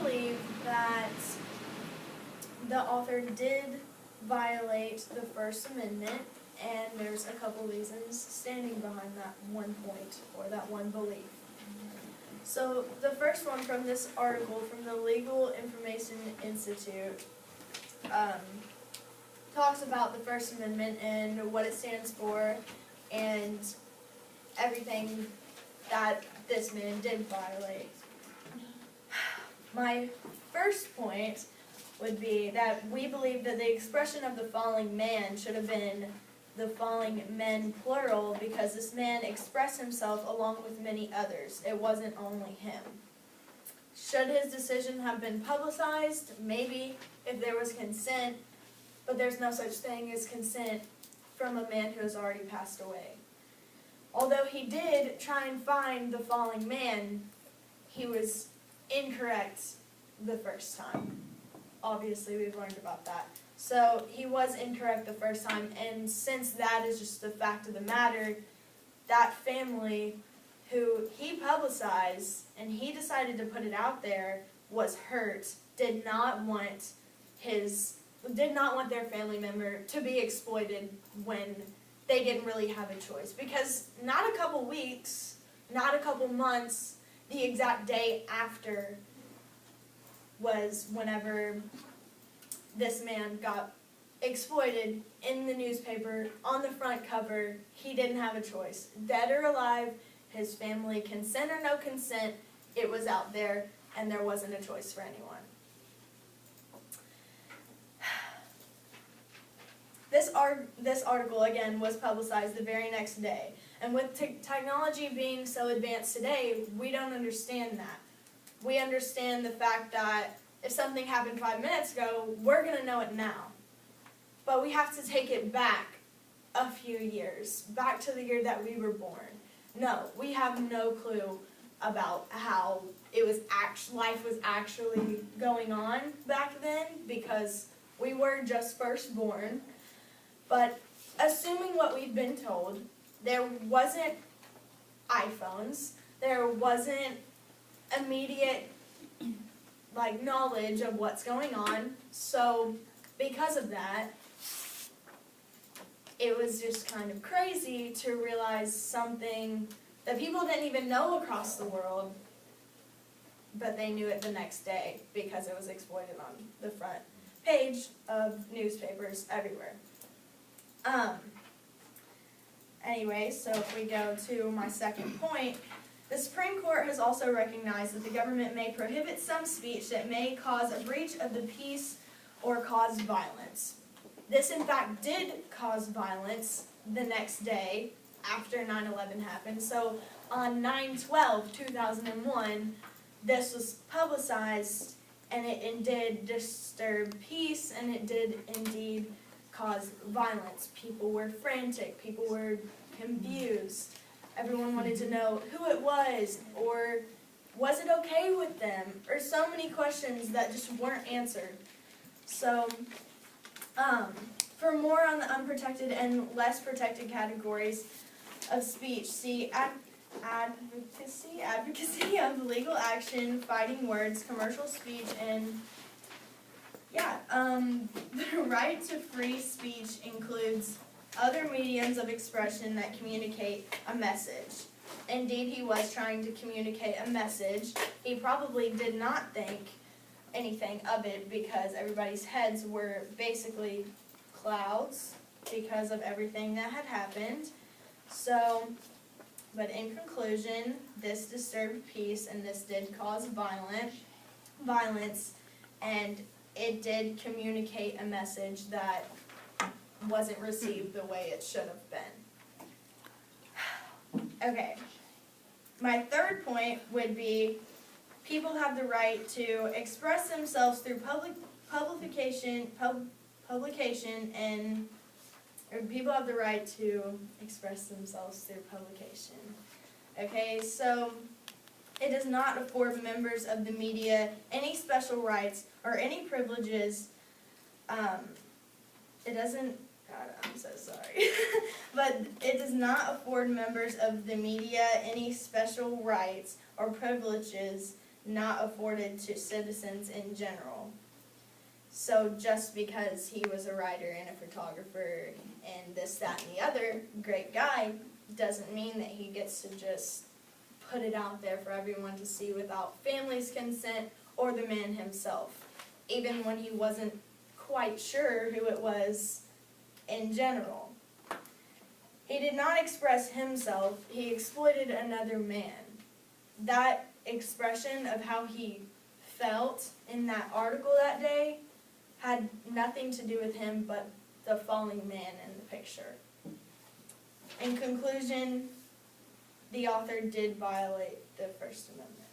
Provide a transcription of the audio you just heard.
believe that the author did violate the First Amendment, and there's a couple reasons standing behind that one point, or that one belief. So the first one from this article from the Legal Information Institute talks about the First Amendment and what it stands for and everything that this man did violate. My first point would be that we believe that the expression of the falling man should have been the falling men plural, because this man expressed himself along with many others. It wasn't only him. Should his decision have been publicized? Maybe, if there was consent, but there's no such thing as consent from a man who has already passed away. Although he did try and find the falling man, he was incorrect the first time. Obviously, we've learned about that. So he was incorrect the first time, and since that is just the fact of the matter, that family who he publicized and he decided to put it out there was hurt, did not want their family member to be exploited when they didn't really have a choice. Because not a couple weeks, not a couple months, the exact day after was whenever this man got exploited in the newspaper, on the front cover. He didn't have a choice. Dead or alive, his family, consent or no consent, it was out there, and there wasn't a choice for anyone. This article, again, was publicized the very next day. And with technology being so advanced today, we don't understand that. We understand the fact that if something happened 5 minutes ago, we're going to know it now. But we have to take it back a few years, back to the year that we were born. No, we have no clue about how life was actually going on back then, because we were just first born. But assuming what we've been told, there wasn't iPhones, there wasn't immediate knowledge of what's going on. So because of that, it was just kind of crazy to realize something that people didn't even know across the world, but they knew it the next day because it was exploited on the front page of newspapers everywhere. Anyway, so if we go to my second point, the Supreme Court has also recognized that the government may prohibit some speech that may cause a breach of the peace or cause violence. This, in fact, did cause violence the next day after 9/11 happened. So on 9/12/2001, this was publicized, and it did disturb peace, and it did indeed cause violence. People were frantic. People were confused. Everyone wanted to know who it was, or was it okay with them, or so many questions that just weren't answered. So, for more on the unprotected and less protected categories of speech, see advocacy of legal action, fighting words, commercial speech, and the right to free speech includes other mediums of expression that communicate a message. Indeed, he was trying to communicate a message. He probably did not think anything of it because everybody's heads were basically clouds because of everything that had happened. So, but in conclusion, this disturbed peace and this did cause violence, and it did communicate a message that wasn't received the way it should have been. Okay, my third point would be people have the right to express themselves through publication, and people have the right to express themselves through publication. Okay, so it does not afford members of the media any special rights or any privileges. It doesn't, God, I'm so sorry. But it does not afford members of the media any special rights or privileges not afforded to citizens in general. So just because he was a writer and a photographer and this, that, and the other great guy doesn't mean that he gets to just put it out there for everyone to see without family's consent or the man himself, even when he wasn't quite sure who it was in general. He did not express himself, he exploited another man. That expression of how he felt in that article that day had nothing to do with him but the falling man in the picture. In conclusion, the author did violate the First Amendment.